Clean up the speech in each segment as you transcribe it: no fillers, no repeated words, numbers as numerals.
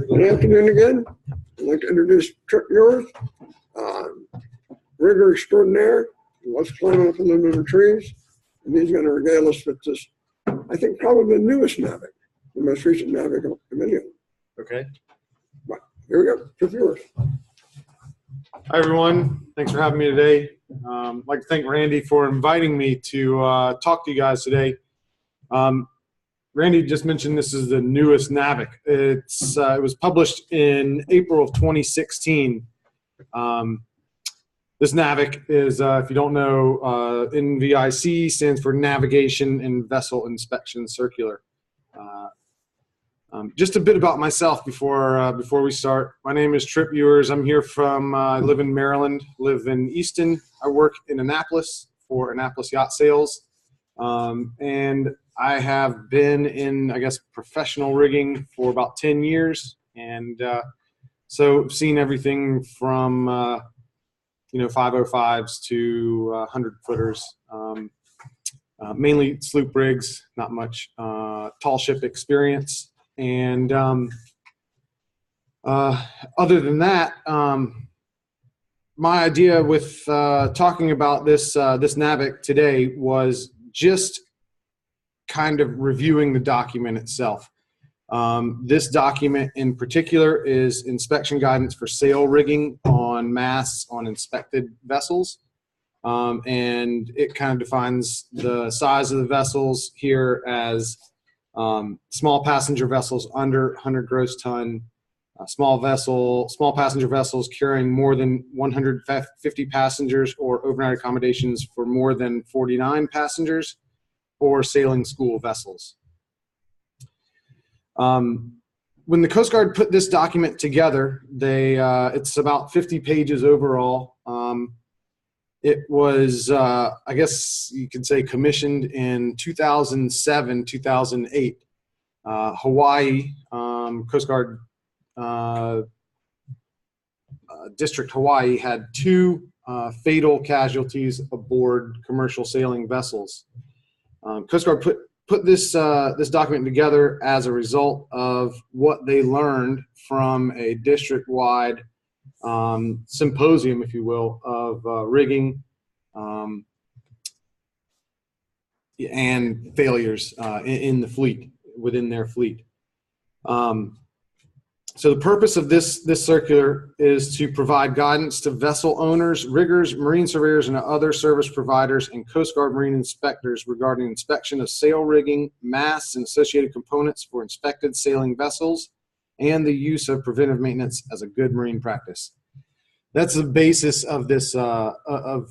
Good afternoon again. I'd like to introduce Tripp Ewers, rigger extraordinaire, who loves climbing up and living in the trees. And he's going to regale us with this, I think, probably the newest NVIC, the most recent NVIC of any of them. Okay. But here we go, Tripp Ewers. Hi, everyone. Thanks for having me today. I'd like to thank Randy for inviting me to talk to you guys today. Randy just mentioned this is the newest NVIC. It was published in April of 2016. This NVIC is, if you don't know, NVIC stands for Navigation and Vessel Inspection Circular. Just a bit about myself before we start. My name is Tripp Ewers. I'm here from, I live in Maryland, live in Easton. I work in Annapolis for Annapolis Yacht Sales. And I have been in, I guess, professional rigging for about 10 years. And so I've seen everything from, 505s to 100-footers. Mainly sloop rigs, not much tall ship experience. And other than that, my idea with talking about this NVIC today was just kind of reviewing the document itself. This document in particular is inspection guidance for sail rigging on masts on inspected vessels. And it kind of defines the size of the vessels here as small passenger vessels under 100 gross ton, small passenger vessels carrying more than 150 passengers or overnight accommodations for more than 49 passengers, or sailing school vessels. When the Coast Guard put this document together, it's about 50 pages overall. It was, I guess you could say, commissioned in 2007, 2008. Hawaii, Coast Guard District Hawaii had 2 fatal casualties aboard commercial sailing vessels. Coast Guard put this document together as a result of what they learned from a district-wide symposium, if you will, of rigging and failures in the fleet, within their fleet. So the purpose of this circular is to provide guidance to vessel owners, riggers, marine surveyors, and other service providers and Coast Guard marine inspectors regarding inspection of sail rigging, masts, and associated components for inspected sailing vessels, and the use of preventive maintenance as a good marine practice. That's the basis of this, of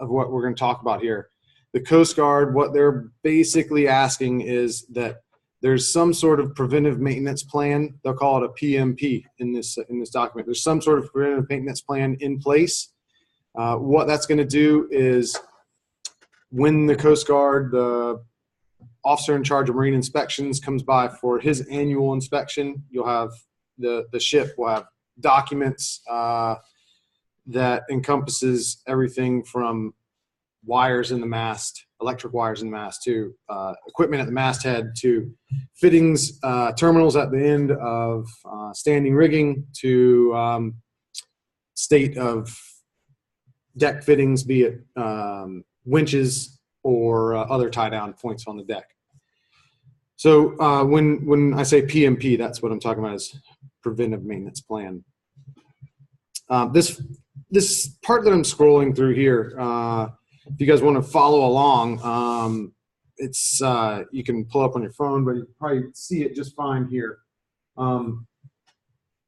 what we're going to talk about here. The Coast Guard, what they're basically asking is that there's some sort of preventive maintenance plan. They'll call it a PMP in this document. There's some sort of preventive maintenance plan in place. What that's going to do is, when the Coast Guard, the officer in charge of marine inspections, comes by for his annual inspection, you'll have the ship will have documents that encompasses everything from wires in the mast, electric wires in the mast, to equipment at the masthead, to fittings, terminals at the end of standing rigging, to state of deck fittings, be it winches or other tie-down points on the deck. So when I say PMP, that's what I'm talking about, is preventive maintenance plan. This part that I'm scrolling through here, if you guys want to follow along, it's you can pull up on your phone, but you can probably see it just fine here.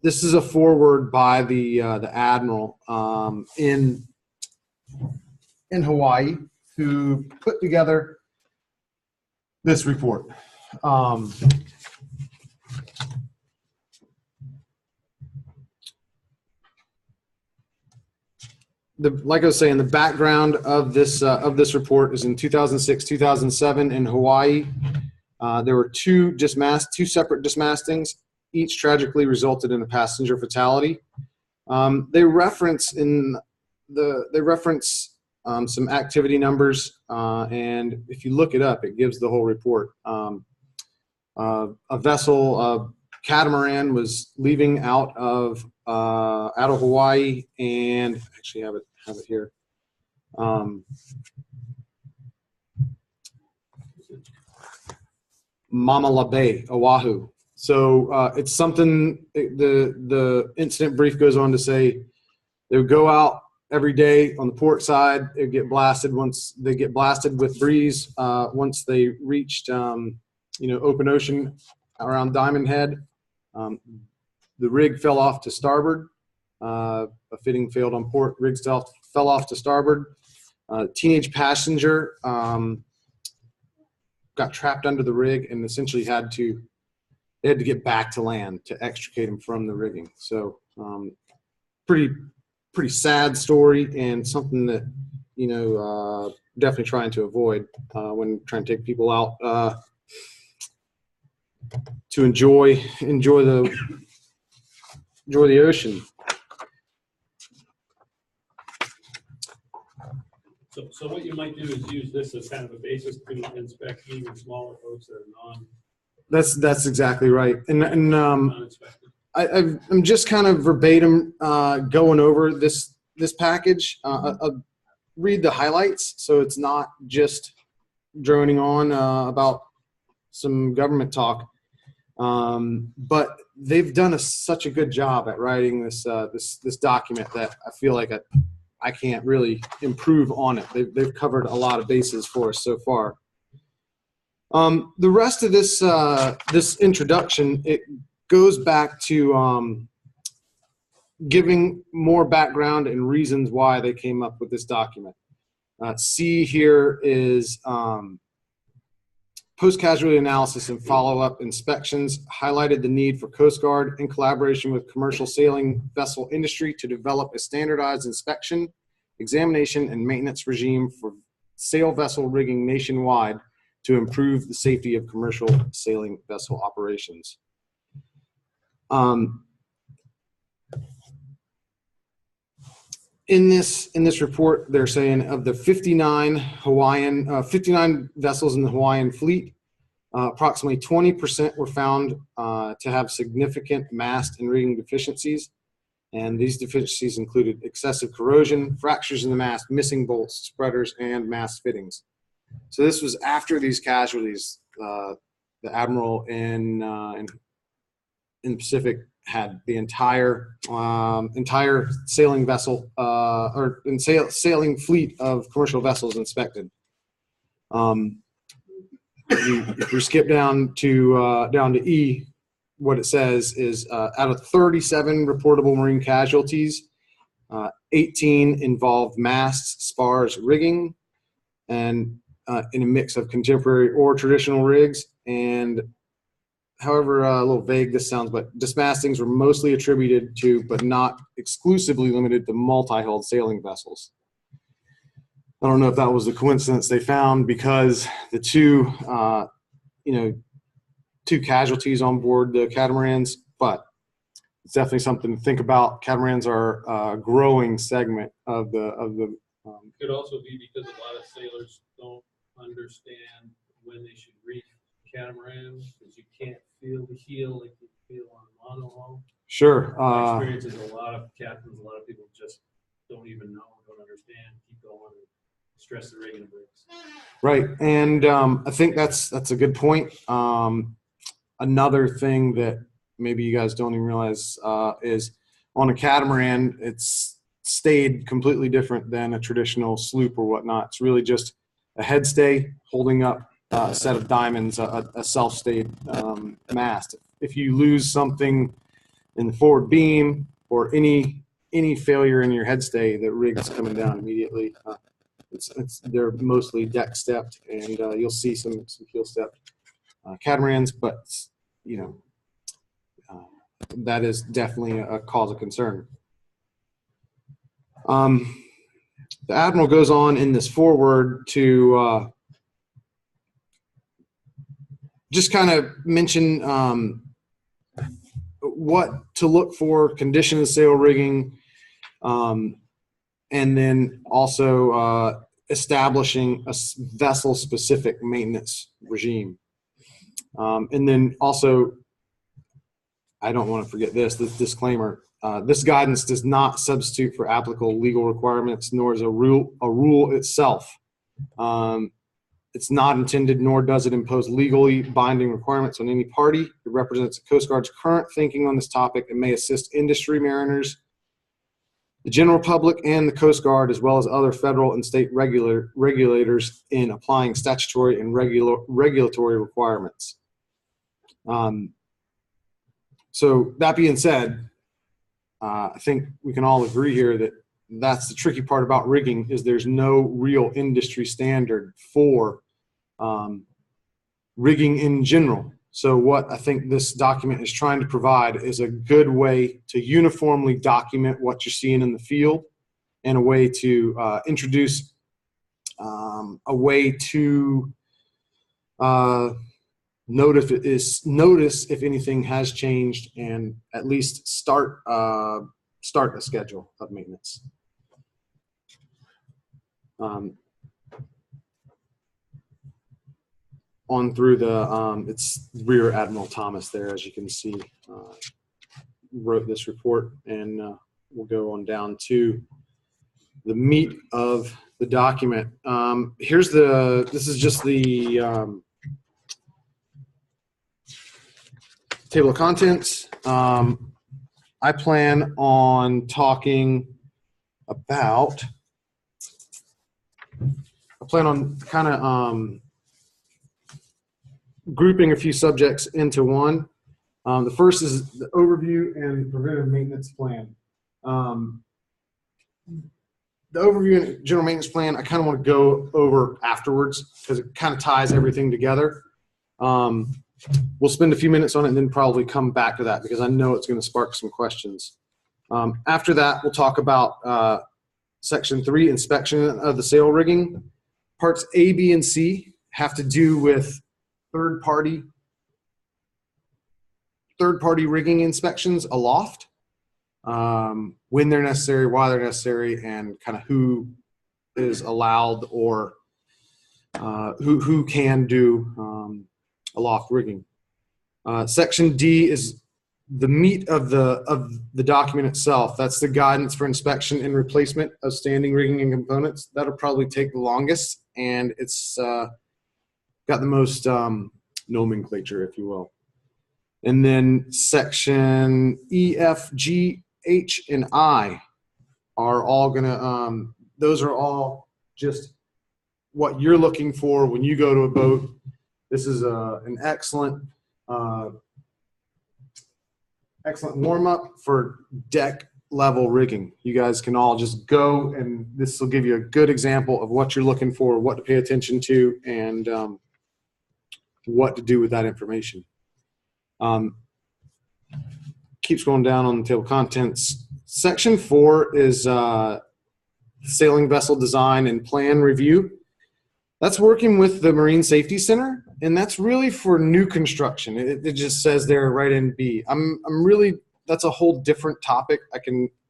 This is a foreword by the admiral in Hawaii, who put together this report. Like I was saying, the background of this report is in 2006, 2007 in Hawaii. There were two separate dismastings. Each tragically resulted in a passenger fatality. They reference some activity numbers, and if you look it up, it gives the whole report. a vessel, a catamaran, was leaving out of Hawaii, and actually have it here. Mamala Bay, Oahu. So it's something. The incident brief goes on to say they would go out every day on the port side. It would get blasted once they get blasted with breeze. Once they reached open ocean around Diamond Head, the rig fell off to starboard. A fitting failed on port. Rig fell off to starboard. Teenage passenger got trapped under the rig and essentially they had to get back to land to extricate him from the rigging. So pretty sad story, and something that definitely trying to avoid when trying to take people out to enjoy the ocean. So what you might do is use this as kind of a basis to inspect even smaller boats that are That's exactly right. And non-inspected. I'm just kind of verbatim going over this package. I'll read the highlights, so it's not just droning on about some government talk. But they've done such a good job at writing this document that I feel like I can't really improve on it. They've covered a lot of bases for us so far. The rest of this introduction, it goes back to giving more background and reasons why they came up with this document. C here is post-casualty analysis and follow-up inspections highlighted the need for Coast Guard in collaboration with commercial sailing vessel industry to develop a standardized inspection, examination, and maintenance regime for sail vessel rigging nationwide to improve the safety of commercial sailing vessel operations. In this report, they're saying of the 59 vessels in the Hawaiian fleet, approximately 20% were found to have significant mast and rigging deficiencies. And these deficiencies included excessive corrosion, fractures in the mast, missing bolts, spreaders, and mast fittings. So this was after these casualties. The admiral in the Pacific had the entire sailing vessel sailing fleet of commercial vessels inspected. If we skip down to E, what it says is out of 37 reportable marine casualties, 18 involved masts, spars, rigging, and in a mix of contemporary or traditional rigs. And however a little vague this sounds, but dismastings were mostly attributed to, but not exclusively limited to, multi-hulled sailing vessels. I don't know if that was the coincidence they found, because the two casualties on board the catamarans, but it's definitely something to think about. Catamarans are a growing segment of the. Could also be because a lot of sailors don't understand when they should reef catamaran, because you can't feel the heel like you feel on a monohull. Sure. My experience is a lot of captains, a lot of people just don't even know, don't understand, keep going, and stress the rigging breaks. Right, and I think that's a good point. Another thing that maybe you guys don't even realize is on a catamaran, it's stayed completely different than a traditional sloop or whatnot. It's really just a head stay holding up a set of diamonds, a self-stayed mast. If you lose something in the forward beam or any failure in your head stay, the rig's coming down immediately. They're mostly deck stepped, and you'll see some heel stepped catamarans, but that is definitely a cause of concern. The admiral goes on in this foreword to just kind of mention what to look for, condition of sail rigging, and then also establishing a vessel-specific maintenance regime. And then also, I don't want to forget this disclaimer. This guidance does not substitute for applicable legal requirements, nor is a rule itself. It's not intended, nor does it impose legally binding requirements on any party. It represents the Coast Guard's current thinking on this topic and may assist industry mariners, the general public, and the Coast Guard, as well as other federal and state regulators in applying statutory and regulatory requirements. So that being said, I think we can all agree here that that's the tricky part about rigging, is there's no real industry standard for rigging in general. So what I think this document is trying to provide is a good way to uniformly document what you're seeing in the field, and a way to introduce a way to notice if anything has changed, and at least start a schedule of maintenance. On through the it's Rear Admiral Thomas there, as you can see, wrote this report, and we'll go on down to the meat of the document. This is just the table of contents. I plan on talking about, kind of grouping a few subjects into one. The first is the overview and preventive maintenance plan. The overview and general maintenance plan, I kind of want to go over afterwards, because it kind of ties everything together. We'll spend a few minutes on it and then probably come back to that, because I know it's going to spark some questions. After that, we'll talk about Section 3, inspection of the sail rigging. Parts A, B, and C have to do with third-party rigging inspections aloft, when they're necessary, why they're necessary, and kind of who is allowed, or who can do aloft rigging. Section D is the meat of the document itself. That's the guidance for inspection and replacement of standing rigging and components. That'll probably take the longest, and it's got the most nomenclature, if you will. And then section E, F, G, H, and I are all gonna, those are all just what you're looking for when you go to a boat. This is an excellent warm-up for deck level rigging. You guys can all just go, and this will give you a good example of what you're looking for, what to pay attention to, and what to do with that information. Keeps going down on the table of contents. Section 4 is sailing vessel design and plan review. That's working with the Marine Safety Center, and that's really for new construction. It just says there right in B. I'm really, that's a whole different topic.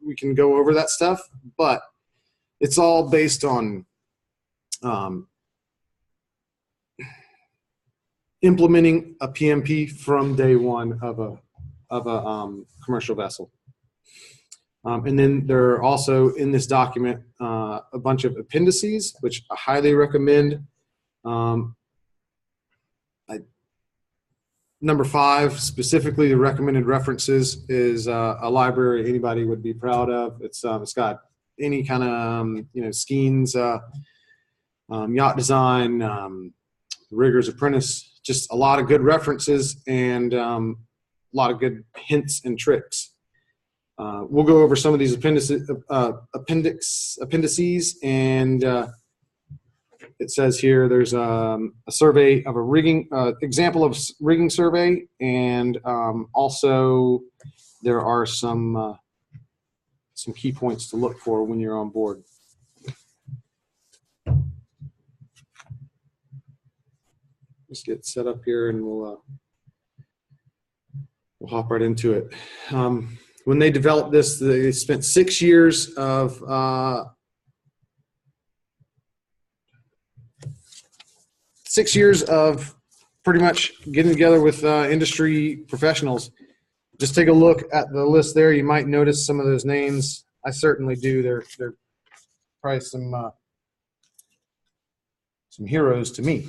We can go over that stuff, but it's all based on implementing a PMP from day one of a commercial vessel. And then there are also in this document a bunch of appendices, which I highly recommend. Number 5, specifically the recommended references, is a library anybody would be proud of. It's got any kind of Skeens, yacht design, rigger's apprentice, just a lot of good references, and a lot of good hints and tricks. We'll go over some of these appendices, and it says here there's a survey of a rigging, example of rigging survey, and also there are some key points to look for when you're on board. Just get set up here, and we'll hop right into it. When they developed this, they spent 6 years of pretty much getting together with industry professionals. Just take a look at the list there. You might notice some of those names. I certainly do. They're probably some heroes to me.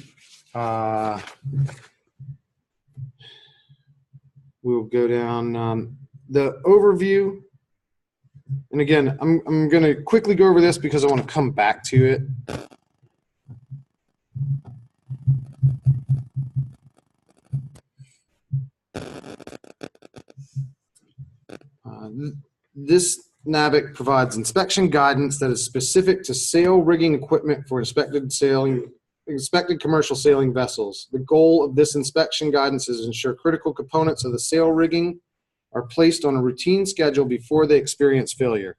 We'll go down the overview. And again, I'm going to quickly go over this because I want to come back to it. This NVIC provides inspection guidance that is specific to sail rigging equipment for inspected commercial sailing vessels. The goal of this inspection guidance is to ensure critical components of the sail rigging are placed on a routine schedule before they experience failure.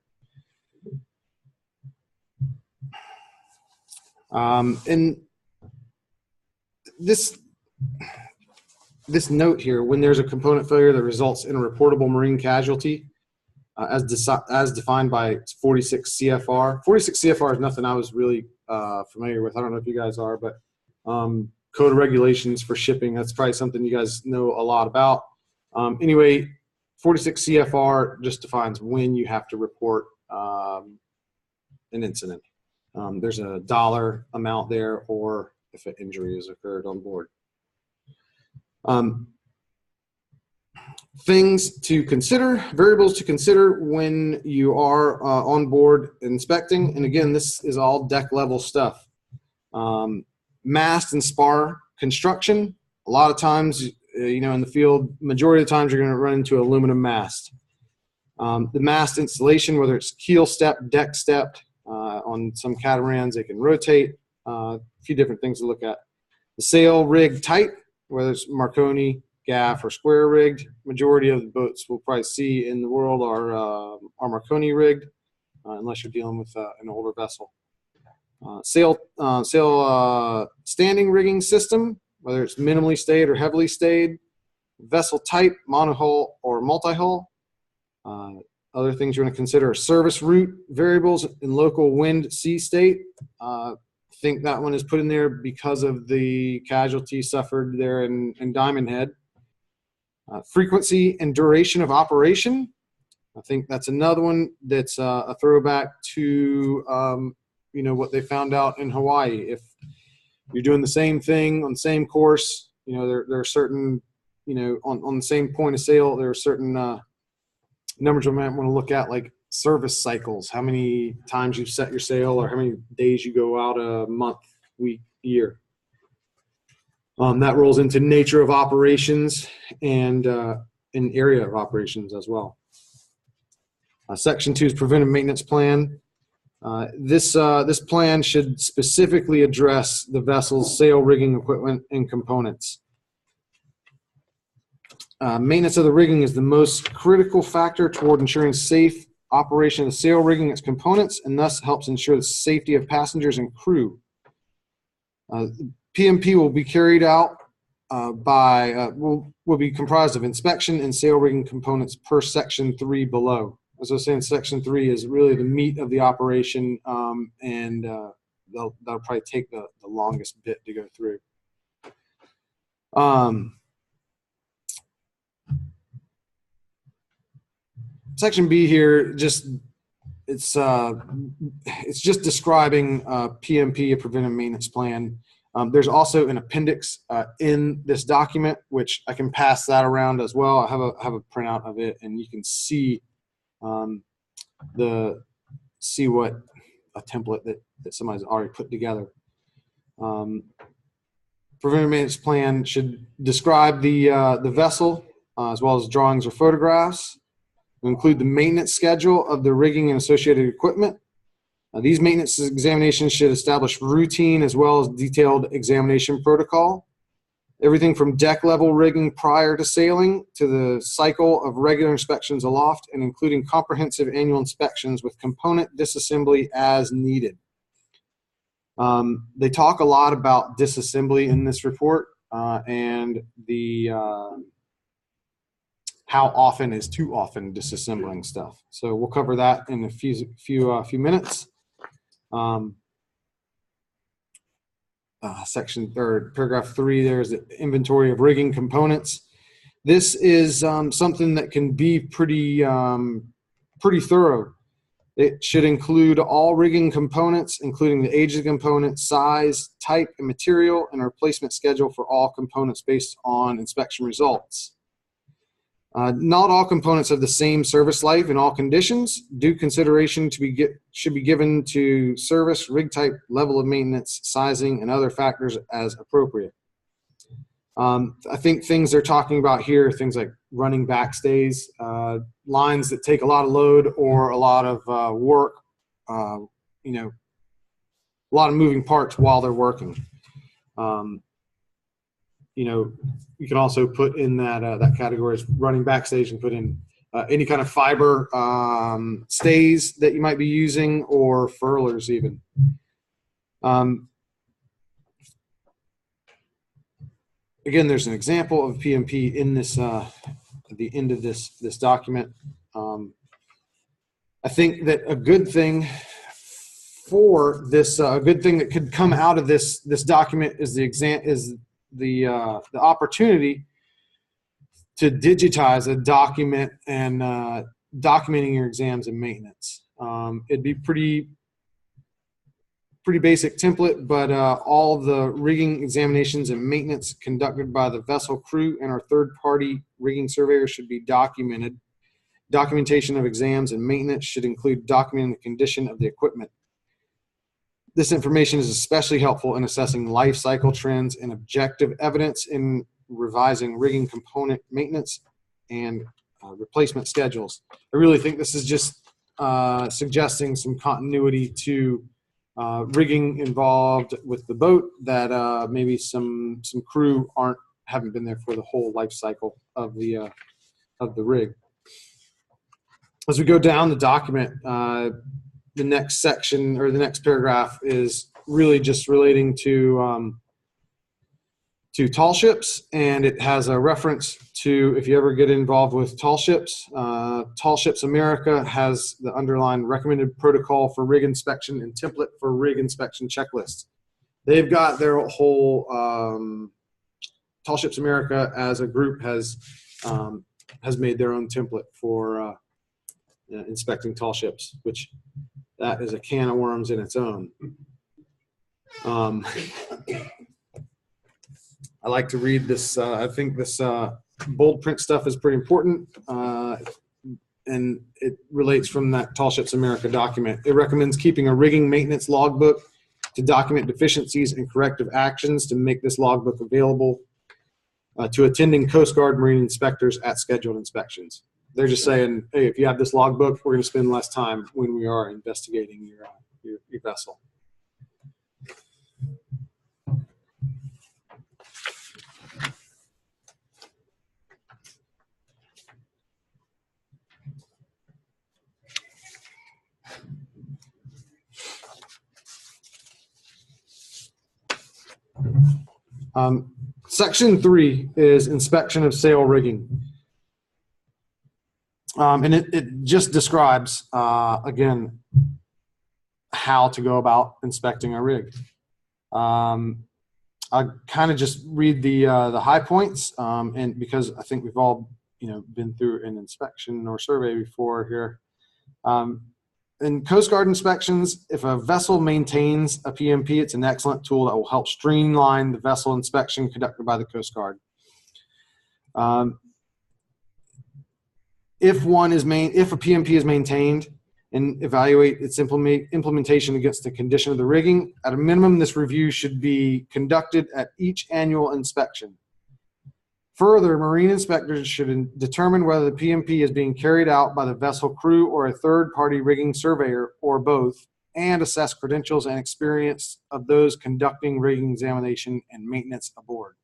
And this note here, when there's a component failure that results in a reportable marine casualty, as defined by 46 CFR. 46 CFR is nothing I was really familiar with. I don't know if you guys are, but code of regulations for shipping, that's probably something you guys know a lot about. Anyway, 46 CFR just defines when you have to report an incident. There's a dollar amount there, or if an injury has occurred on board. Things to consider, variables to consider when you are on board inspecting. And again, this is all deck level stuff. Mast and spar construction. A lot of times, in the field, majority of the times you're going to run into aluminum mast. The mast installation, whether it's keel step, deck step, on some catamarans, they can rotate. A few different things to look at. The sail rig type, whether it's Marconi, gaff, or square rigged. Majority of the boats we'll probably see in the world are Marconi rigged, unless you're dealing with an older vessel. Sail standing rigging system, whether it's minimally stayed or heavily stayed. Vessel type, monohull or multi-hull. Other things you're going to consider are service route variables in local wind sea state. I think that one is put in there because of the casualty suffered there in Diamond Head. Frequency and duration of operation. I think that's another one that's a throwback to what they found out in Hawaii. If you're doing the same thing on the same course, there are certain, on the same point of sail, there are certain numbers you might want to look at, like service cycles, how many times you've set your sail or how many days you go out a month, week, year. That rolls into nature of operations and an area of operations as well. Section 2 is preventive maintenance plan. This plan should specifically address the vessel's sail rigging equipment and components. Maintenance of the rigging is the most critical factor toward ensuring safe operation of the sail rigging and its components, and thus helps ensure the safety of passengers and crew. PMP will be carried out will be comprised of inspection and sail rigging components per section 3 below. As I was saying, section 3 is really the meat of the operation, and that'll probably take the longest bit to go through. Section B here, it's just describing PMP, a preventive maintenance plan. There's also an appendix in this document, which I can pass that around as well. I have a printout of it, and you can see what a template that somebody's already put together. Preventive maintenance plan should describe the vessel as well as drawings or photographs. It'll include the maintenance schedule of the rigging and associated equipment. These maintenance examinations should establish routine as well as detailed examination protocol. Everything from deck level rigging prior to sailing to the cycle of regular inspections aloft, and including comprehensive annual inspections with component disassembly as needed. They talk a lot about disassembly in this report, and the how often is too often disassembling stuff. So we'll cover that in a few minutes. section or paragraph 3, there's the inventory of rigging components. This is something that can be pretty thorough. It should include all rigging components, including the age of the component, size, type, and material, and a replacement schedule for all components based on inspection results. Not all components have the same service life in all conditions. Due consideration should be given to service, rig type, level of maintenance, sizing, and other factors as appropriate. I think things they're talking about here are things like running backstays, lines that take a lot of load or a lot of work, a lot of moving parts while they're working. You can also put in that category as running backstage and put in any kind of fiber stays that you might be using or furlers even. Again, there's an example of PMP in this at the end of this document. I think that a good thing for this, a good thing that could come out of this document is the opportunity to digitize a document and documenting your exams and maintenance. It'd be pretty basic template, but all the rigging examinations and maintenance conducted by the vessel crew and our third-party rigging surveyor should be documented. Documentation of exams and maintenance should include documenting the condition of the equipment. This information is especially helpful in assessing life cycle trends and objective evidence in revising rigging component maintenance and replacement schedules. I really think this is just suggesting some continuity to rigging involved with the boat that maybe some crew haven't been there for the whole life cycle of the rig. As we go down the document, the next section or the next paragraph is really just relating to tall ships, and it has a reference to if you ever get involved with tall ships. Tall Ships America has the underlined recommended protocol for rig inspection and template for rig inspection checklist. They've got their whole Tall Ships America as a group has made their own template for inspecting tall ships, which that is a can of worms in its own. I like to read this. I think this bold print stuff is pretty important, and it relates from that Tall Ships America document. It recommends keeping a rigging maintenance logbook to document deficiencies and corrective actions to make this logbook available to attending Coast Guard Marine inspectors at scheduled inspections. They're just saying, hey, if you have this logbook, we're going to spend less time when we are investigating your vessel. Section 3 is inspection of sail rigging. And it just describes, again, how to go about inspecting a rig. I kind of just read the high points, and because I think we've all been through an inspection or survey before here. In Coast Guard inspections, if a vessel maintains a PMP, it's an excellent tool that will help streamline the vessel inspection conducted by the Coast Guard. If a PMP is maintained, and evaluate its implementation against the condition of the rigging, at a minimum, this review should be conducted at each annual inspection. Further, marine inspectors should determine whether the PMP is being carried out by the vessel crew or a third-party rigging surveyor or both, and assess credentials and experience of those conducting rigging examination and maintenance aboard.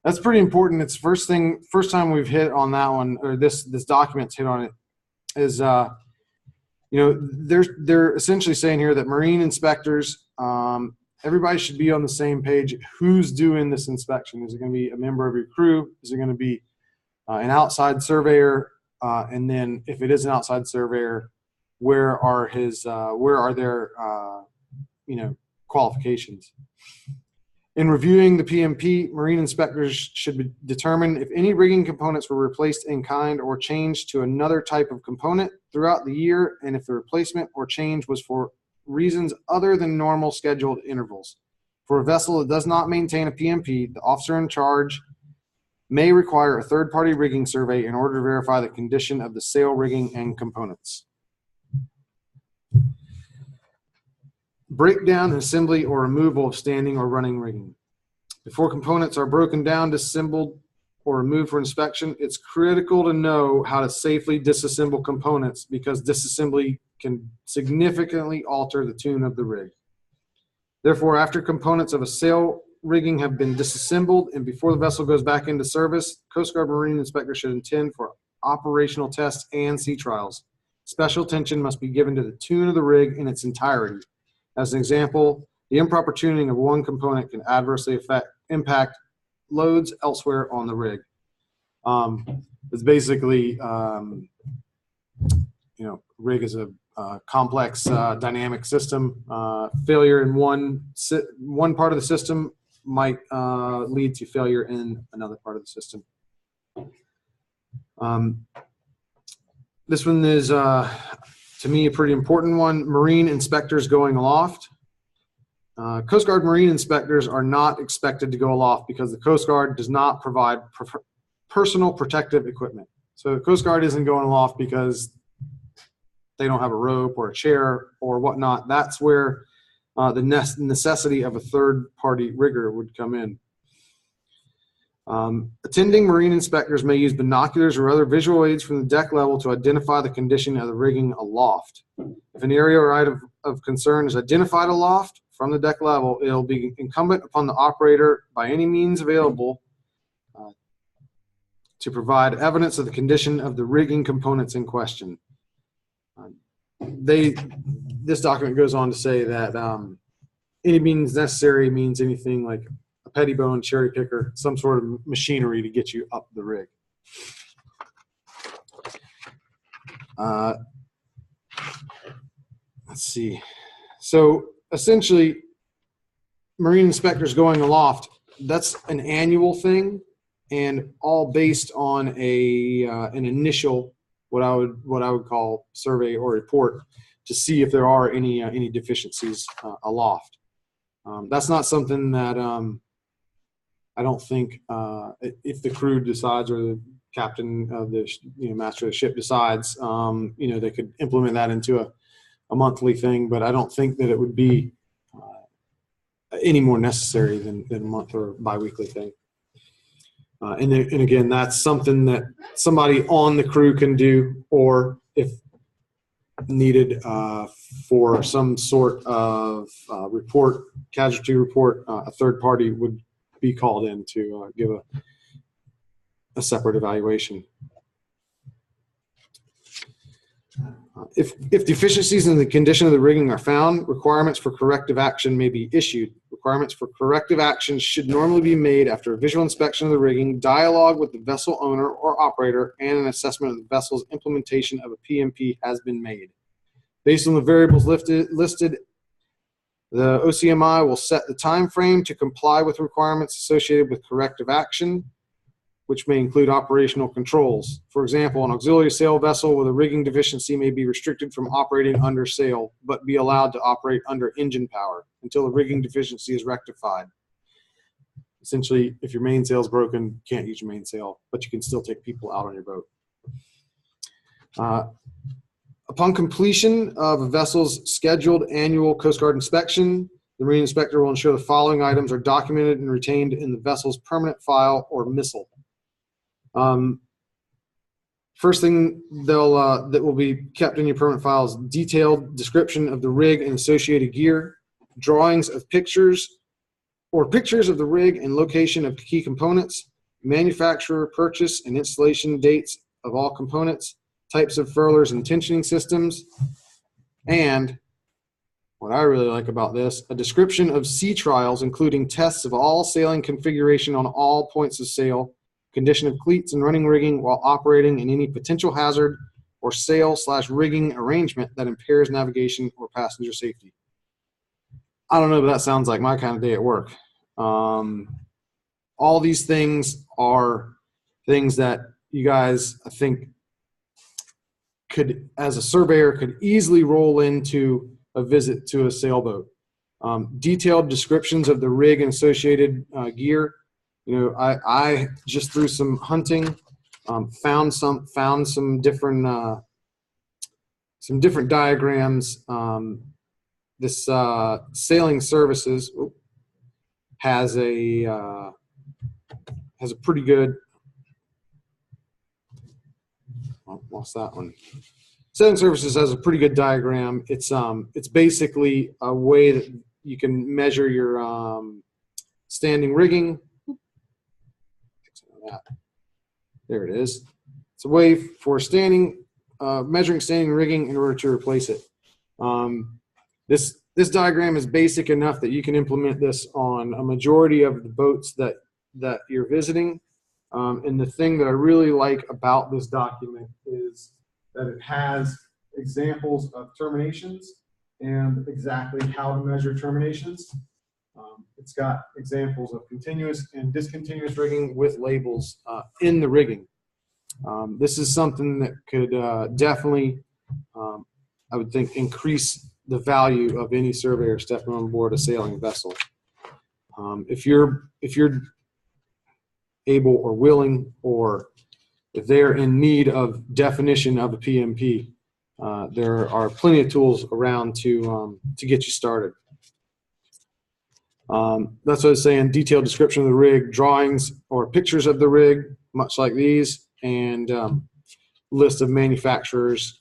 That's pretty important. It's first time we've hit on that one, or this document's hit on it, is they're essentially saying here that marine inspectors, everybody should be on the same page. Who's doing this inspection? Is it going to be a member of your crew? Is it going to be an outside surveyor? And then if it is an outside surveyor, where are their qualifications? In reviewing the PMP, marine inspectors should determine if any rigging components were replaced in kind or changed to another type of component throughout the year, and if the replacement or change was for reasons other than normal scheduled intervals. For a vessel that does not maintain a PMP, the officer in charge may require a third-party rigging survey in order to verify the condition of the sail rigging and components. Breakdown, assembly, or removal of standing or running rigging. Before components are broken down, disassembled, or removed for inspection, it's critical to know how to safely disassemble components because disassembly can significantly alter the tune of the rig. Therefore, after components of a sail rigging have been disassembled and before the vessel goes back into service, Coast Guard Marine inspectors should attend for operational tests and sea trials. Special attention must be given to the tune of the rig in its entirety. As an example, the improper tuning of one component can adversely impact loads elsewhere on the rig. It's basically, rig is a complex dynamic system. Failure in one part of the system might lead to failure in another part of the system. This one is, to me, a pretty important one. Marine inspectors going aloft. Coast Guard Marine inspectors are not expected to go aloft because the Coast Guard does not provide personal protective equipment. So the Coast Guard isn't going aloft because they don't have a rope or a chair or whatnot. That's where the necessity of a third-party rigger would come in. Attending marine inspectors may use binoculars or other visual aids from the deck level to identify the condition of the rigging aloft. If an area or item of concern is identified aloft from the deck level, it'll be incumbent upon the operator by any means available to provide evidence of the condition of the rigging components in question. This document goes on to say that any means necessary means anything like a pettibone, cherry picker, some sort of machinery to get you up the rig. Let's see. So essentially, marine inspectors going aloft, that's an annual thing and all based on an initial what I would call survey or report to see if there are any deficiencies aloft. That's not something that I don't think if the crew decides or the captain of the master of the ship decides, they could implement that into a monthly thing, but I don't think that it would be any more necessary than a month or biweekly thing. And again, that's something that somebody on the crew can do, or if needed for some sort of report, casualty report, a third party would be called in to give a separate evaluation. If deficiencies in the condition of the rigging are found, requirements for corrective action may be issued. Requirements for corrective action should normally be made after a visual inspection of the rigging, dialogue with the vessel owner or operator, and an assessment of the vessel's implementation of a PMP has been made. Based on the variables listed, the OCMI will set the time frame to comply with requirements associated with corrective action, which may include operational controls. For example, an auxiliary sail vessel with a rigging deficiency may be restricted from operating under sail, but be allowed to operate under engine power until the rigging deficiency is rectified. Essentially, if your mainsail is broken, you can't use your mainsail, but you can still take people out on your boat. Upon completion of a vessel's scheduled annual Coast Guard inspection, the marine inspector will ensure the following items are documented and retained in the vessel's permanent file or missile. First thing that will be kept in your permanent file is detailed description of the rig and associated gear, drawings of pictures of the rig and location of key components, manufacturer, purchase, and installation dates of all components, types of furlers and tensioning systems, and what I really like about this, a description of sea trials, including tests of all sailing configuration on all points of sail, condition of cleats and running rigging while operating in any potential hazard or sail/rigging arrangement that impairs navigation or passenger safety. I don't know, but that sounds like my kind of day at work. All these things are things that you guys, I think, could, as a surveyor, could easily roll into a visit to a sailboat. Detailed descriptions of the rig and associated gear. You know, I just through some hunting found some different diagrams. This Sailing Services has a pretty good. Oh, lost that one. Sailing Services has a pretty good diagram. It's basically a way that you can measure your standing rigging. There it is. It's a way for measuring standing rigging in order to replace it. This diagram is basic enough that you can implement this on a majority of the boats that you're visiting. And the thing that I really like about this document is that it has examples of terminations and exactly how to measure terminations. It's got examples of continuous and discontinuous rigging with labels in the rigging. This is something that could definitely, I would think, increase the value of any surveyor stepping on board a sailing vessel. If you're able or willing, or if they're in need of definition of a PMP, there are plenty of tools around to get you started. That's what I was saying. Detailed description of the rig, drawings or pictures of the rig, much like these, and list of manufacturers,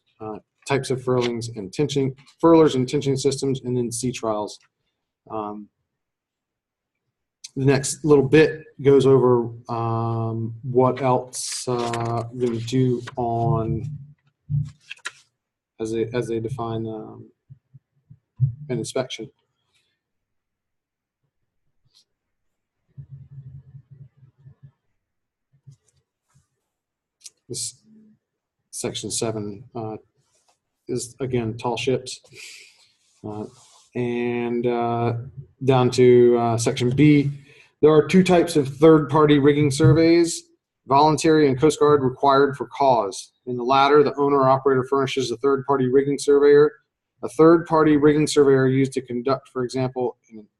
types of furlers and tensioning systems, and then sea trials. The next little bit goes over what else we're going to do on as they define an inspection. This section 7 is again tall ships, and down to section B. There are two types of third-party rigging surveys: voluntary and Coast Guard required for cause. In the latter, the owner or operator furnishes a third-party rigging surveyor. A third-party rigging surveyor used to conduct, for example,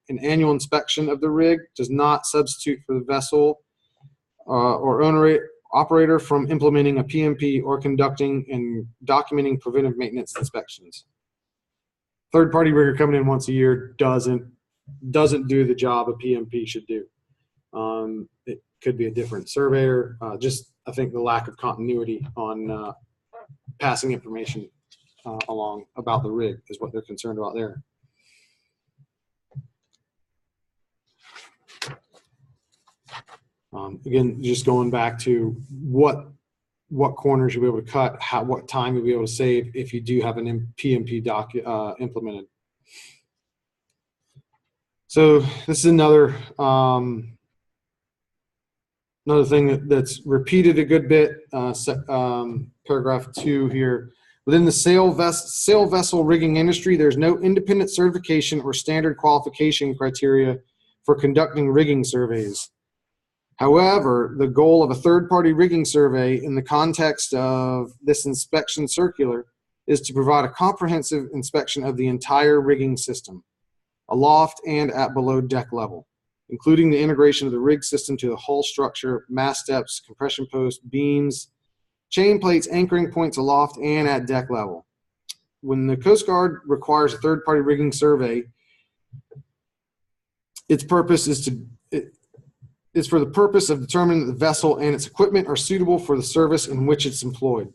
an annual inspection of the rig does not substitute for the vessel or owner operator from implementing a PMP or conducting and documenting preventive maintenance inspections. Third-party rigger coming in once a year doesn't do the job a PMP should do. It could be a different surveyor. Just, I think, the lack of continuity on passing information along about the rig is what they're concerned about there. Again, just going back to what corners you'll be able to cut, what time you'll be able to save if you do have an PMP doc implemented. So this is another thing that's repeated a good bit. Paragraph 2 here. Within the sail vessel rigging industry, there's no independent certification or standard qualification criteria for conducting rigging surveys. However, the goal of a third-party rigging survey in the context of this inspection circular is to provide a comprehensive inspection of the entire rigging system, aloft and at below deck level, including the integration of the rig system to the hull structure, mast steps, compression posts, beams, chain plates, anchoring points aloft and at deck level. When the Coast Guard requires a third-party rigging survey, its purpose is for the purpose of determining that the vessel and its equipment are suitable for the service in which it's employed.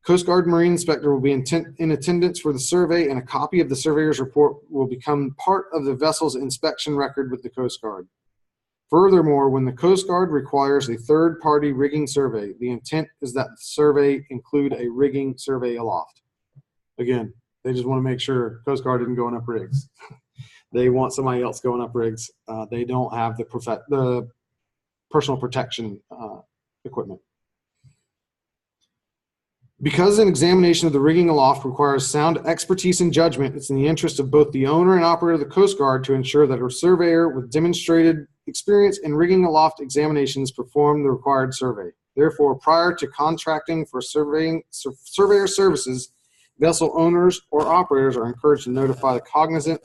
Coast Guard Marine Inspector will be in attendance for the survey, and a copy of the surveyor's report will become part of the vessel's inspection record with the Coast Guard. Furthermore, when the Coast Guard requires a third-party rigging survey, the intent is that the survey include a rigging survey aloft. Again, they just want to make sure Coast Guard isn't going up rigs. They want somebody else going up rigs. They don't have the personal protection equipment. Because an examination of the rigging aloft requires sound expertise and judgment, it's in the interest of both the owner and operator of the Coast Guard to ensure that a surveyor with demonstrated experience in rigging aloft examinations perform the required survey. Therefore, prior to contracting for surveyor services, vessel owners or operators are encouraged to notify the cognizant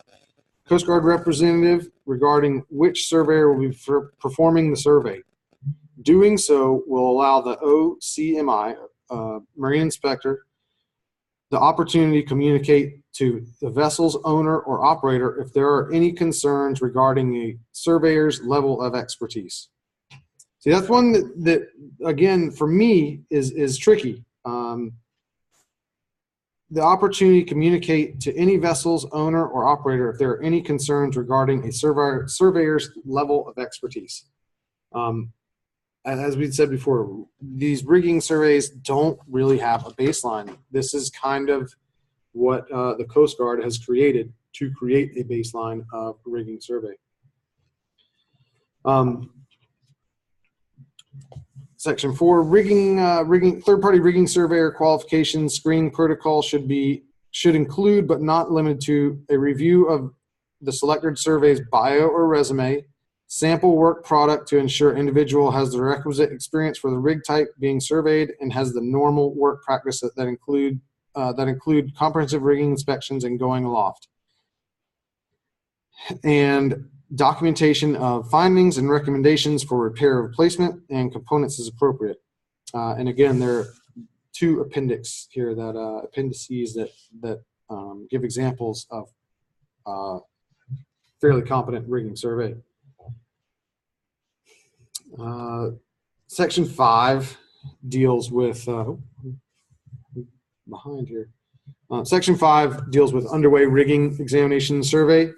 Coast Guard representative regarding which surveyor will be performing the survey. Doing so will allow the OCMI, Marine Inspector, the opportunity to communicate to the vessel's owner or operator if there are any concerns regarding a surveyor's level of expertise. See, that's one that again, for me, is tricky. The opportunity to communicate to any vessel's owner or operator if there are any concerns regarding a surveyor's level of expertise. As we said before, these rigging surveys don't really have a baseline. This is kind of what the Coast Guard has created to create a baseline of a rigging survey. Section 4, third-party rigging surveyor qualifications screening protocol should include but not limited to a review of the selected survey's bio or resume, sample work product to ensure individual has the requisite experience for the rig type being surveyed and has the normal work practice that include comprehensive rigging inspections and going aloft, and documentation of findings and recommendations for repair, replacement, and components as appropriate. And again, there are two appendices here that give examples of fairly competent rigging survey. Section 5 deals with behind here. Section 5 deals with underway rigging examination survey.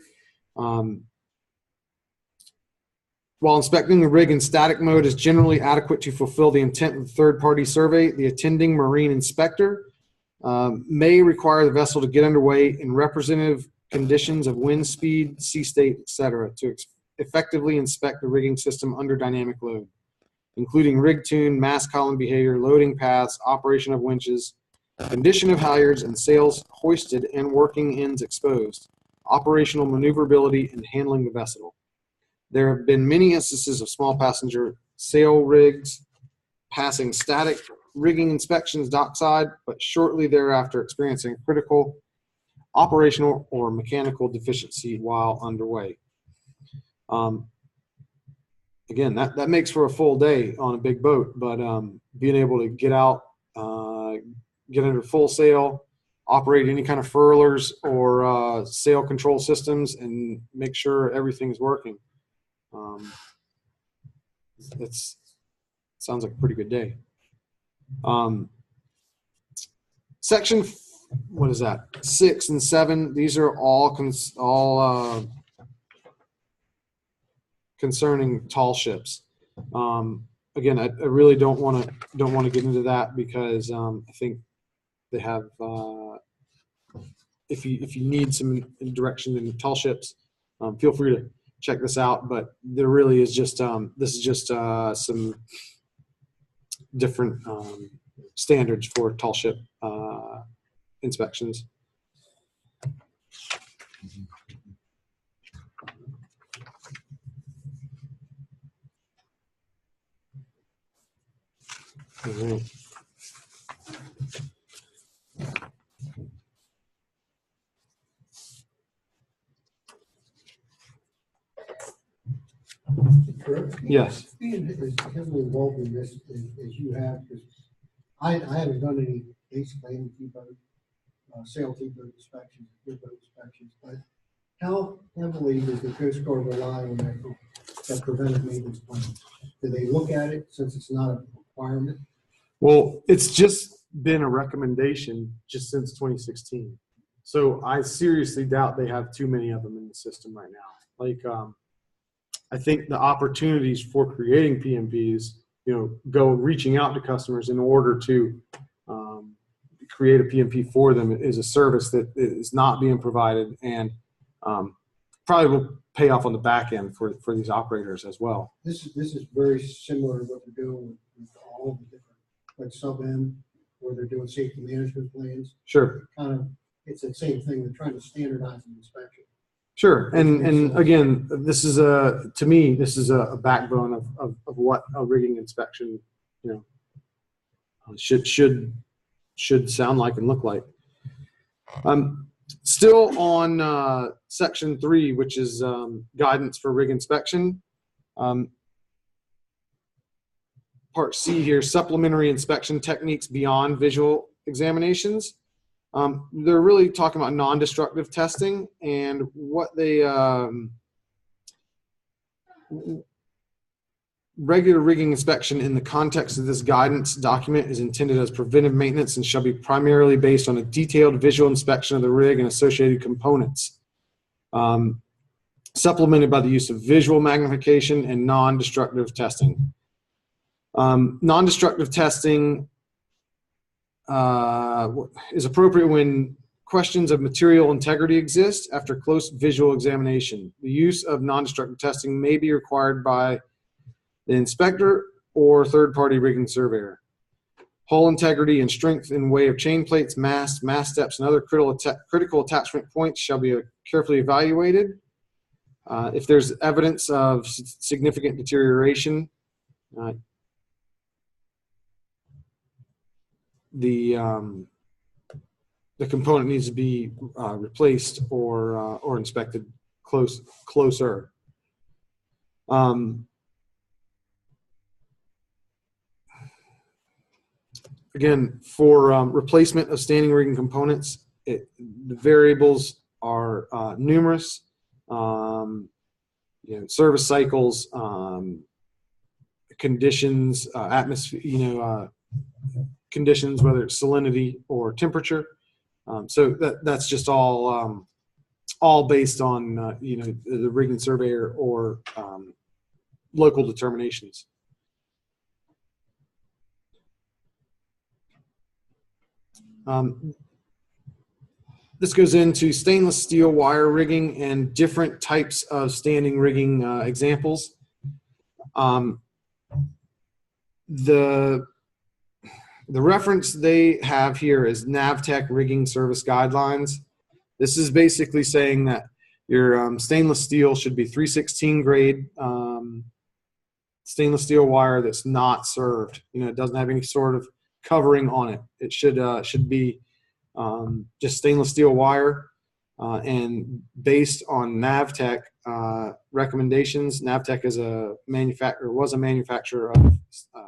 While inspecting the rig in static mode is generally adequate to fulfill the intent of the third-party survey, the attending marine inspector may require the vessel to get underway in representative conditions of wind speed, sea state, etc., to effectively inspect the rigging system under dynamic load, including rig tune, mast column behavior, loading paths, operation of winches, condition of halyards and sails hoisted and working ends exposed, operational maneuverability, and handling the vessel. There have been many instances of small passenger sail rigs passing static rigging inspections dockside, but shortly thereafter experiencing critical operational or mechanical deficiency while underway. Again, that makes for a full day on a big boat, but being able to get out, get under full sail, operate any kind of furlers or sail control systems and make sure everything's working. It sounds like a pretty good day. Section, what is that? 6 and 7. These are all concerning tall ships. Again, I really don't want to get into that because I think they have. If you need some direction in tall ships, feel free to check this out. But there really is just this is just some different standards for tall ship inspections. Mm-hmm. Correct? Yes. Being as heavily involved in this as you have, because I haven't done any basically any T-boat, sail T-boat inspections, T-boat inspections, but how heavily does the Coast Guard rely on that preventive maintenance plan? Do they look at it since it's not a requirement? Well, it's just been a recommendation just since 2016. So I seriously doubt they have too many of them in the system right now. Like, I think the opportunities for creating PMPs, go reaching out to customers in order to create a PMP for them is a service that is not being provided and probably will pay off on the back end for these operators as well. This is very similar to what we're doing with all the different, like sub-M where they're doing safety management plans. Sure. Kind of, it's the same thing. They're trying to standardize the inspection. Sure. And again, this is to me, this is a backbone of what a rigging inspection, should sound like and look like. Still on section 3, which is guidance for rig inspection. Part C here, supplementary inspection techniques beyond visual examinations. They're really talking about non-destructive testing, and what they regular rigging inspection in the context of this guidance document is intended as preventive maintenance and shall be primarily based on a detailed visual inspection of the rig and associated components, supplemented by the use of visual magnification and non-destructive testing. Non-destructive testing is appropriate when questions of material integrity exist after close visual examination. The use of non-destructive testing may be required by the inspector or third-party rigging surveyor. Hull integrity and strength in way of chain plates, masts, mast steps, and other critical attachment points shall be carefully evaluated. If there's evidence of significant deterioration, the component needs to be replaced or inspected closer. Again, for replacement of standing rigging components, the variables are numerous. Service cycles, conditions, atmosphere, conditions, whether it's salinity or temperature. So that's just all based on the rigging surveyor or local determinations. This goes into stainless steel wire rigging and different types of standing rigging examples. The reference they have here is NAVTEC Rigging Service Guidelines. This is basically saying that your stainless steel should be 316 grade stainless steel wire that's not served. It doesn't have any sort of covering on it. It should be just stainless steel wire. And based on NAVTEC recommendations, NAVTEC is was a manufacturer of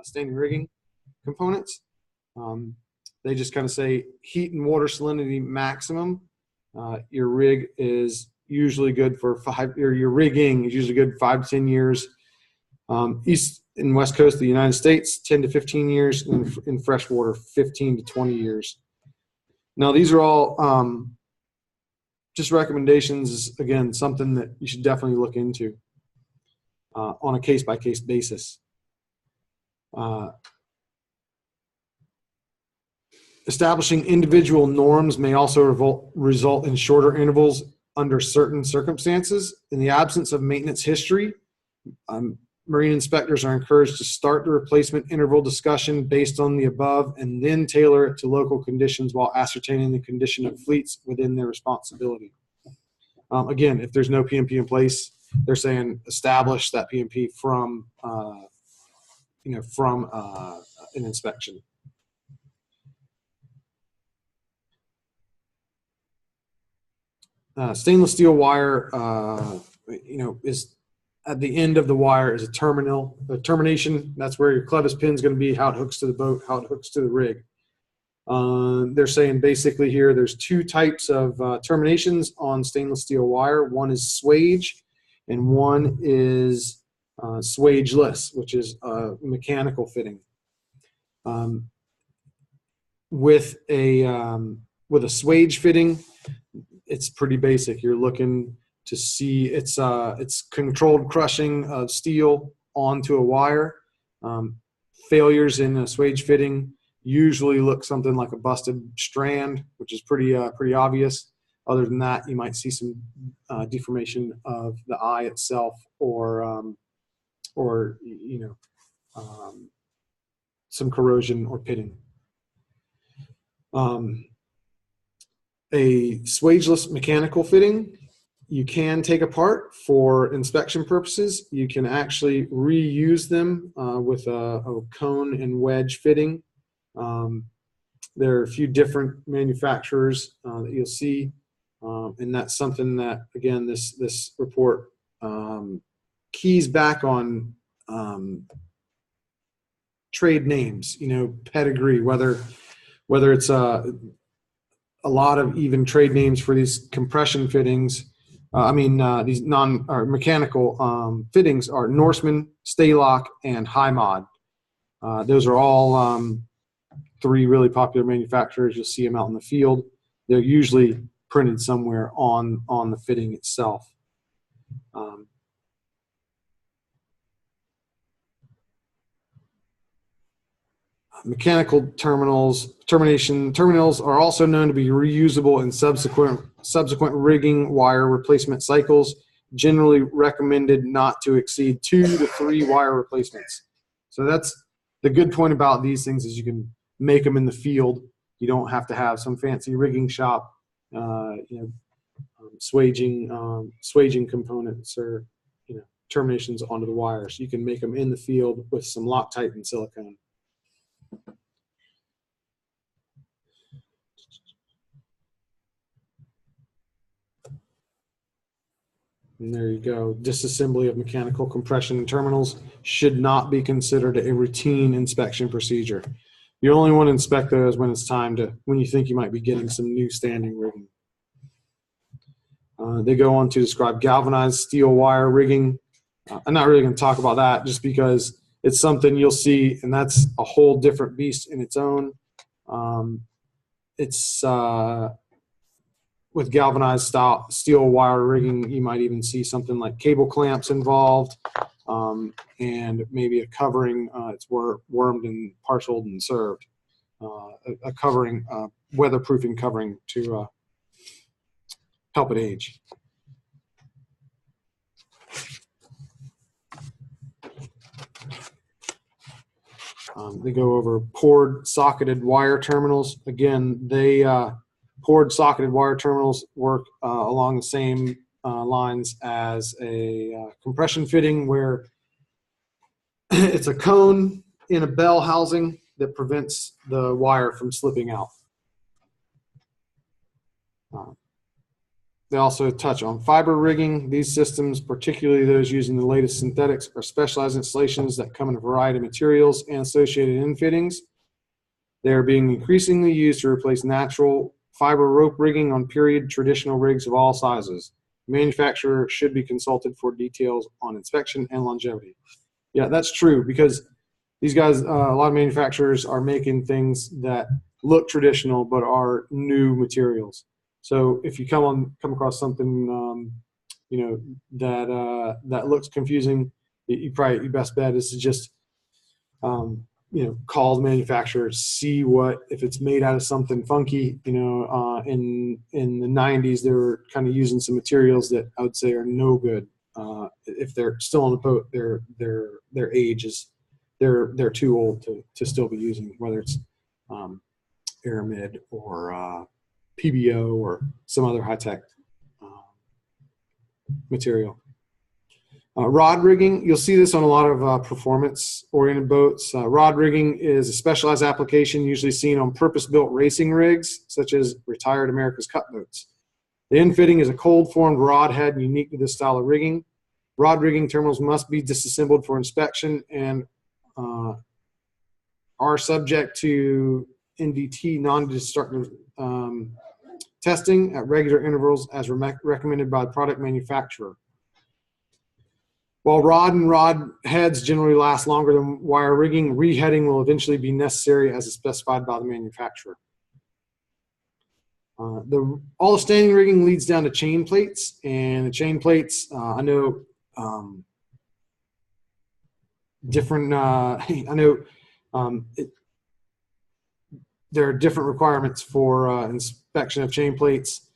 standing rigging components. They just kind of say heat and water salinity maximum. Your rig is usually good for your rigging is usually good 5 to 10 years. East and West Coast of the United States, 10 to 15 years. In freshwater, 15 to 20 years. Now, these are all just recommendations. Again, something that you should definitely look into on a case-by-case basis. Establishing individual norms may also result in shorter intervals under certain circumstances. In the absence of maintenance history, marine inspectors are encouraged to start the replacement interval discussion based on the above and then tailor it to local conditions while ascertaining the condition of fleets within their responsibility. Again, if there's no PMP in place, they're saying establish that PMP from an inspection. Stainless steel wire, is at the end of the wire is a termination. That's where your clevis pin is going to be, how it hooks to the boat, how it hooks to the rig. They're saying basically here there's 2 types of terminations on stainless steel wire. One is swage, and one is swageless, which is a mechanical fitting. With a swage fitting, it's pretty basic. You're looking to see it's controlled crushing of steel onto a wire. Failures in a swage fitting usually look something like a busted strand, which is pretty obvious. Other than that, you might see some deformation of the eye itself, or some corrosion or pitting. A swageless mechanical fitting, you can take apart for inspection purposes. You can actually reuse them with a cone and wedge fitting. There are a few different manufacturers that you'll see, and that's something that, again, this report keys back on trade names, pedigree, whether it's a lot of even trade names for these compression fittings. These mechanical fittings are Norseman, Staylock, and High Mod. Those are all three really popular manufacturers. You'll see them out in the field. They're usually printed somewhere on the fitting itself. Mechanical terminals are also known to be reusable in subsequent rigging wire replacement cycles, generally recommended not to exceed 2 to 3 wire replacements. So that's the good point about these things, is you can make them in the field. You don't have to have some fancy rigging shop, swaging components or terminations onto the wires. You can make them in the field with some Loctite and silicone. And there you go. Disassembly of mechanical compression terminals should not be considered a routine inspection procedure. You only want to inspect those when it's time when you think you might be getting some new standing rigging. They go on to describe galvanized steel wire rigging. I'm not really going to talk about that just because it's something you'll see, and that's a whole different beast in its own. With galvanized steel wire rigging, you might even see something like cable clamps involved, and maybe a covering. It's wormed and parceled and served. A covering, weatherproofing covering to help it age. They go over poured socketed wire terminals. Again, poured socketed wire terminals work along the same lines as a compression fitting, where it's a cone in a bell housing that prevents the wire from slipping out. They also touch on fiber rigging. These systems, particularly those using the latest synthetics, are specialized installations that come in a variety of materials and associated end fittings. They are being increasingly used to replace natural fiber rope rigging on period traditional rigs of all sizes. The manufacturer should be consulted for details on inspection and longevity. Yeah, that's true, because these guys, a lot of manufacturers are making things that look traditional but are new materials. So if you come across something that looks confusing, your best bet is to just call the manufacturer, see if it's made out of something funky. In the 90s, they were kind of using some materials that I would say are no good. If they're still on the boat, their age is they're too old to still be using, whether it's aramid or PBO or some other high-tech material. Rod rigging, you'll see this on a lot of performance-oriented boats. Rod rigging is a specialized application usually seen on purpose-built racing rigs, such as retired America's Cup boats. The end fitting is a cold-formed rod head unique to this style of rigging. Rod rigging terminals must be disassembled for inspection and are subject to NDT, non-destructive testing at regular intervals as recommended by the product manufacturer. While rod and rod heads generally last longer than wire rigging, reheading will eventually be necessary as is specified by the manufacturer. All the standing rigging leads down to chain plates, and the chain plates, I know there are different requirements for inspection of chain plates.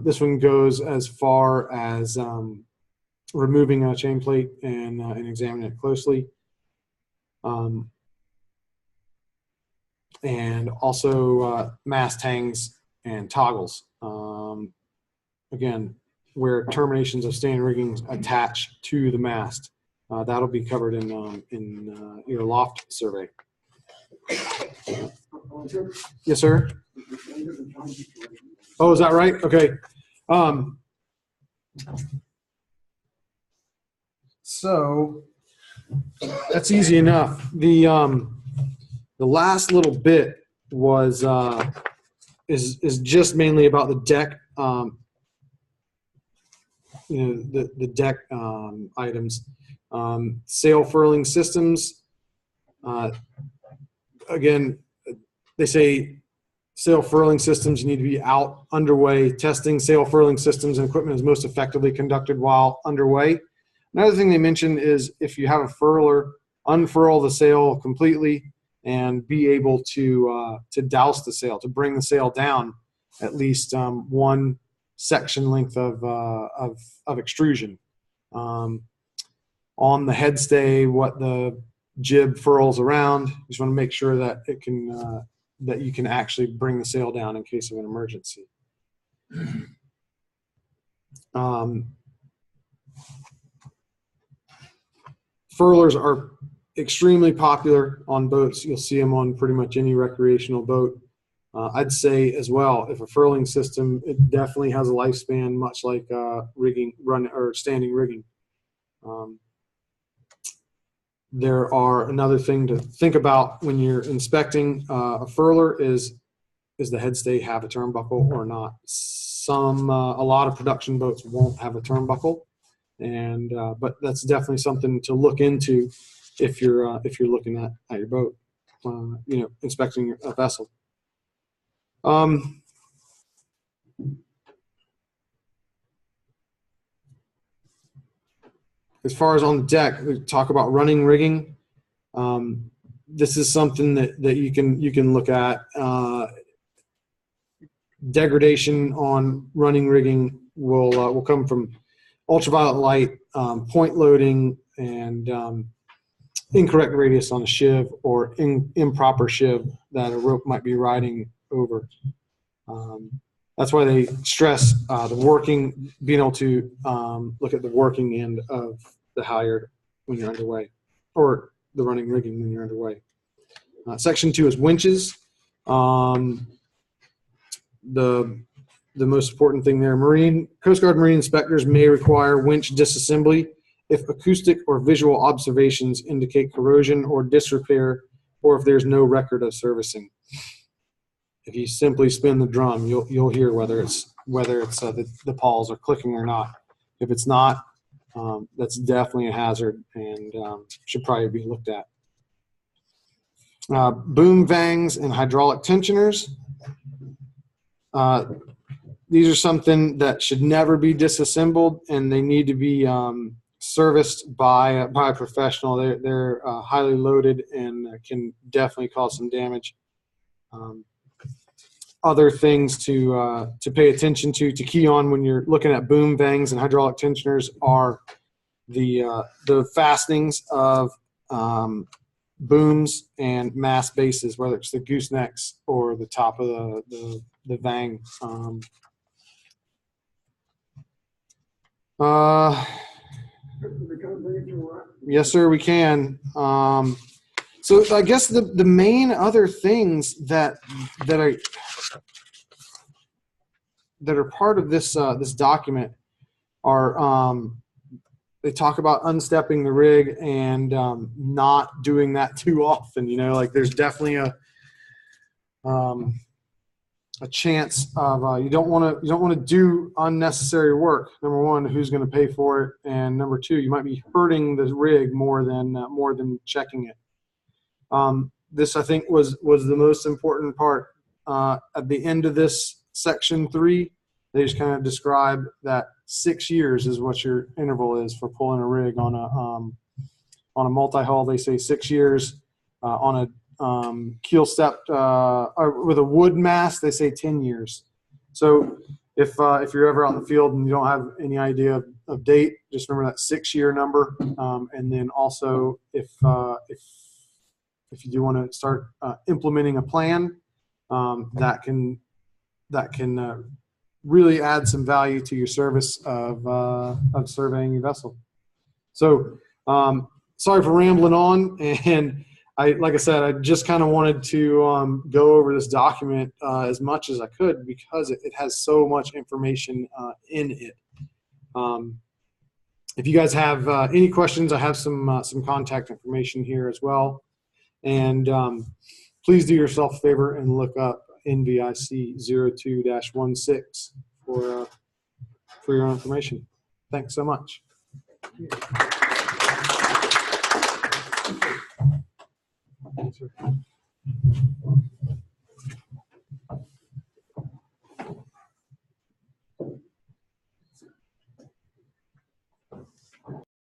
This one goes as far as removing a chain plate and examining it closely. and also mast hangs and toggles. Again, where terminations of standing rigging attach to the mast. That'll be covered in your loft survey. Yes, sir. Oh, is that right? Okay. So that's easy enough. The last little bit was is just mainly about the deck. The deck items, sail furling systems. Again, they say sail furling systems need to be out underway. Testing sail furling systems and equipment is most effectively conducted while underway. Another thing they mention is if you have a furler, unfurl the sail completely and be able to douse the sail, to bring the sail down at least one section length of extrusion. On the headstay, what the jib furls around, you just want to make sure that it can that you can actually bring the sail down in case of an emergency. Furlers are extremely popular on boats. You'll see them on pretty much any recreational boat. I'd say as well, if a furling system, it definitely has a lifespan, much like rigging, standing rigging. There are another thing to think about when you're inspecting a furler is the headstay have a turnbuckle or not? A lot of production boats won't have a turnbuckle, and but that's definitely something to look into if you're looking at your boat, inspecting a vessel. As far as on the deck, we talk about running rigging. This is something that you can look at. Degradation on running rigging will come from ultraviolet light, point loading, and incorrect radius on a shiv or improper shiv that a rope might be riding over. That's why they stress the working, being able to look at the working end of the halyard when you're underway, or the running rigging when you're underway. Section 2 is winches. The most important thing there, Coast Guard Marine inspectors may require winch disassembly if acoustic or visual observations indicate corrosion or disrepair, or if there's no record of servicing. If you simply spin the drum, you'll hear whether it's the pawls are clicking or not. If it's not, that's definitely a hazard and should probably be looked at. Boom vangs and hydraulic tensioners. These are something that should never be disassembled, and they need to be serviced by a professional. They're highly loaded and can definitely cause some damage. Other things to pay attention to key on when you're looking at boom vangs and hydraulic tensioners are the fastenings of booms and mast bases, whether it's the goosenecks or the top of the vang. Yes, sir, we can. So I guess the main other things that are part of this this document are they talk about unstepping the rig and not doing that too often. Like there's definitely a chance of you don't want to do unnecessary work. Number one, who's going to pay for it, and number two, you might be hurting the rig more than checking it. This I think was the most important part. At the end of this section 3, they just kind of describe that 6 years is what your interval is for pulling a rig on a multi-hull. They say 6 years. On a keel stepped or with a wood mast, they say 10 years. So if you're ever out in the field and you don't have any idea of date, just remember that 6-year number. And then also if if you do want to start implementing a plan that can really add some value to your service of surveying your vessel. So sorry for rambling on, and like I said, I just kind of wanted to go over this document as much as I could because it has so much information in it. If you guys have any questions, I have some contact information here as well. And please do yourself a favor and look up NVIC 02-16 for your own information. Thanks so much.